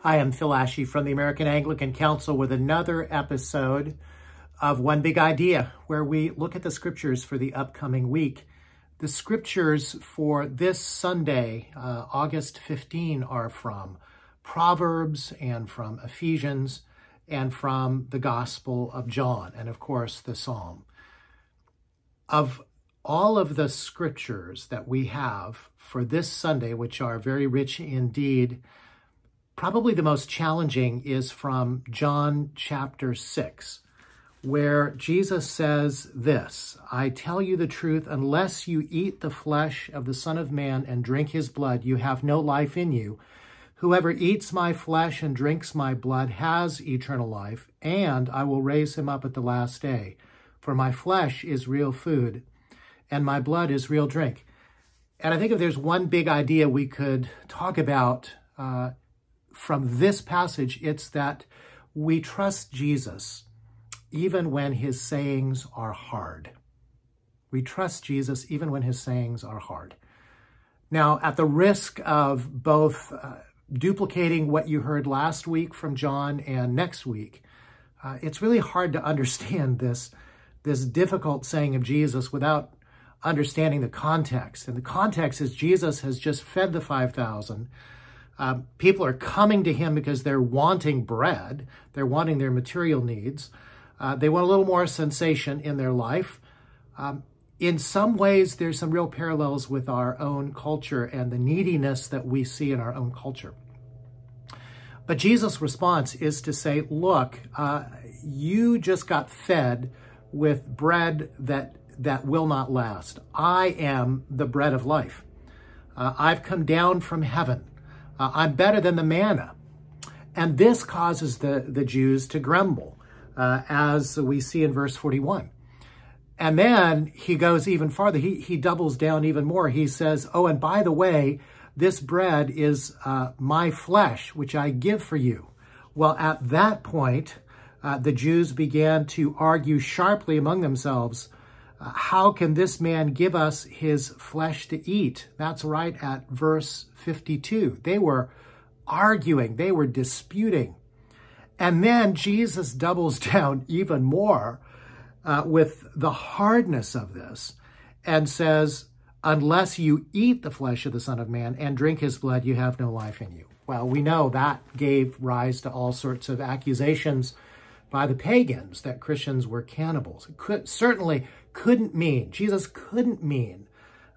I am Phil Ashey from the American Anglican Council with another episode of One Big Idea, where we look at the scriptures for the upcoming week. The scriptures for this Sunday, August 15, are from Proverbs and from Ephesians and from the Gospel of John, and of course the Psalm. Of all of the scriptures that we have for this Sunday, which are very rich indeed, probably the most challenging is from John chapter 6, where Jesus says this, "I tell you the truth, unless you eat the flesh of the Son of Man and drink his blood, you have no life in you. Whoever eats my flesh and drinks my blood has eternal life, and I will raise him up at the last day. For my flesh is real food, and my blood is real drink." And I think if there's one big idea we could talk about from this passage, it's that we trust Jesus even when his sayings are hard. We trust Jesus even when his sayings are hard. Now, at the risk of both duplicating what you heard last week from John and next week, it's really hard to understand this difficult saying of Jesus without understanding the context. And the context is Jesus has just fed the 5,000. People are coming to him because they're wanting bread. They're wanting their material needs. They want a little more sensation in their life. In some ways, there's some real parallels with our own culture and the neediness that we see in our own culture. But Jesus' response is to say, look, you just got fed with bread that will not last. I am the bread of life. I've come down from heaven. I'm better than the manna. And this causes the Jews to grumble, as we see in verse 41. And then he goes even farther. He doubles down even more. He says, oh, and by the way, this bread is my flesh, which I give for you. Well, at that point, the Jews began to argue sharply among themselves, how can this man give us his flesh to eat? That's right at verse 52. They were arguing, they were disputing. And then Jesus doubles down even more with the hardness of this and says, unless you eat the flesh of the Son of Man and drink his blood, you have no life in you. Well, we know that gave rise to all sorts of accusations by the pagans that Christians were cannibals. It certainly couldn't mean, Jesus couldn't mean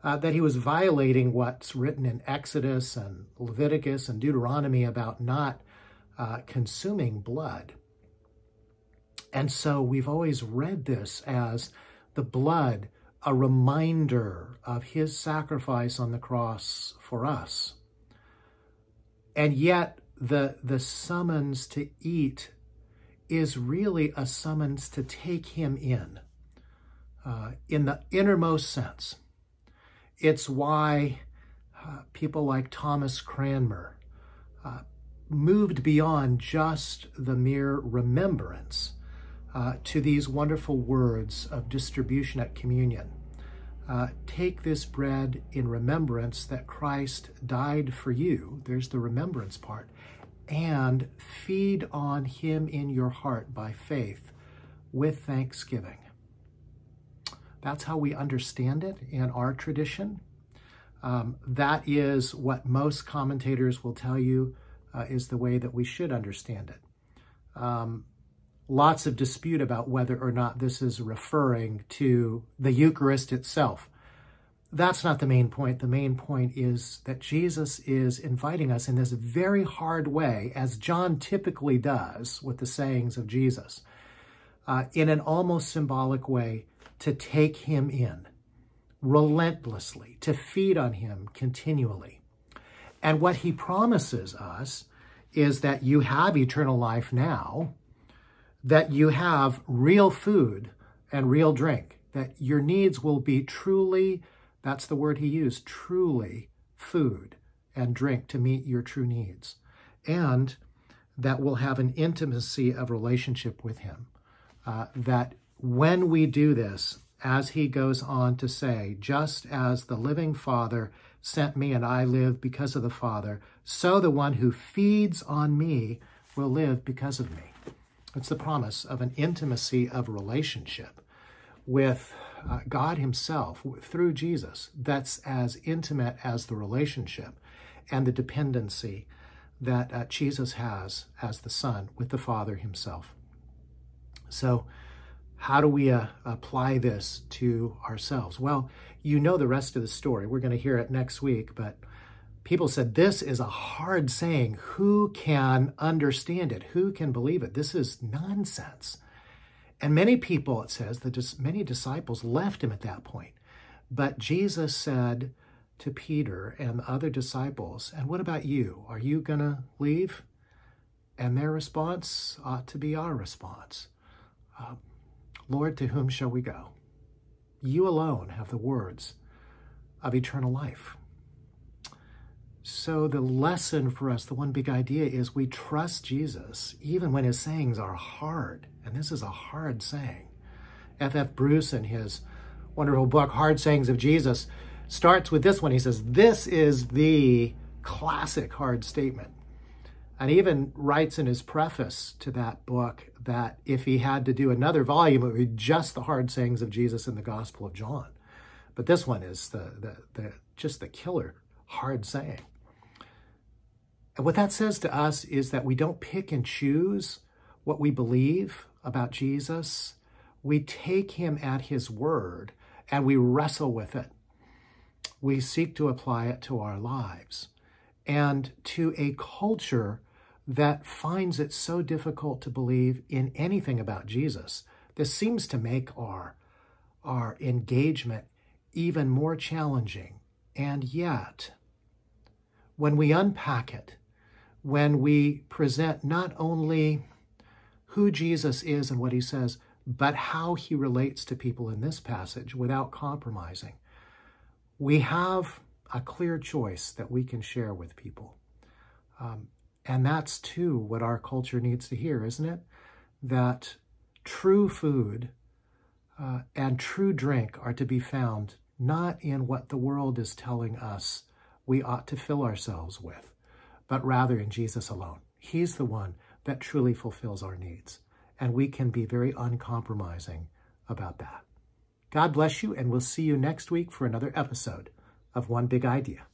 that he was violating what's written in Exodus and Leviticus and Deuteronomy about not consuming blood. And so we've always read this as the blood, a reminder of his sacrifice on the cross for us. And yet the summons to eat is really a summons to take him in the innermost sense. It's why people like Thomas Cranmer moved beyond just the mere remembrance to these wonderful words of distribution at communion. Take this bread in remembrance that Christ died for you. There's the remembrance part. And feed on him in your heart by faith with thanksgiving. That's how we understand it in our tradition. That is what most commentators will tell you is the way that we should understand it. Lots of dispute about whether or not this is referring to the Eucharist itself. That's not the main point. The main point is that Jesus is inviting us in this very hard way, as John typically does with the sayings of Jesus, in an almost symbolic way, to take him in relentlessly, to feed on him continually. And what he promises us is that you have eternal life now, that you have real food and real drink, that your needs will be truly, that's the word he used, truly food and drink to meet your true needs, and that we'll have an intimacy of relationship with him. That when we do this, as he goes on to say, just as the living Father sent me, and I live because of the Father. So the one who feeds on me will live because of me. It's the promise of an intimacy of relationship with God himself through Jesus that's as intimate as the relationship and the dependency that Jesus has as the Son with the Father himself. So how do we apply this to ourselves? Well, you know the rest of the story. We're going to hear it next week, but people said, this is a hard saying. Who can understand it? Who can believe it? This is nonsense. And many people, it says, that many disciples left him at that point. But Jesus said to Peter and the other disciples, and what about you? Are you going to leave? And their response ought to be our response. Lord, to whom shall we go? You alone have the words of eternal life. So the lesson for us, the one big idea, is we trust Jesus even when his sayings are hard. And this is a hard saying. F.F. Bruce, in his wonderful book, Hard Sayings of Jesus, starts with this one. He says, this is the classic hard statement. And he even writes in his preface to that book that if he had to do another volume, it would be just the hard sayings of Jesus in the Gospel of John. But this one is just the killer hard saying. And what that says to us is that we don't pick and choose what we believe about Jesus. We take him at his word and we wrestle with it. We seek to apply it to our lives and to a culture that finds it so difficult to believe in anything about Jesus. This seems to make our engagement even more challenging. And yet, when we unpack it, when we present not only who Jesus is and what he says, but how he relates to people in this passage without compromising, we have a clear choice that we can share with people. And that's, too, what our culture needs to hear, isn't it? That true food and true drink are to be found not in what the world is telling us we ought to fill ourselves with, but rather in Jesus alone. He's the one that truly fulfills our needs. And we can be very uncompromising about that. God bless you, and we'll see you next week for another episode of One Big Idea.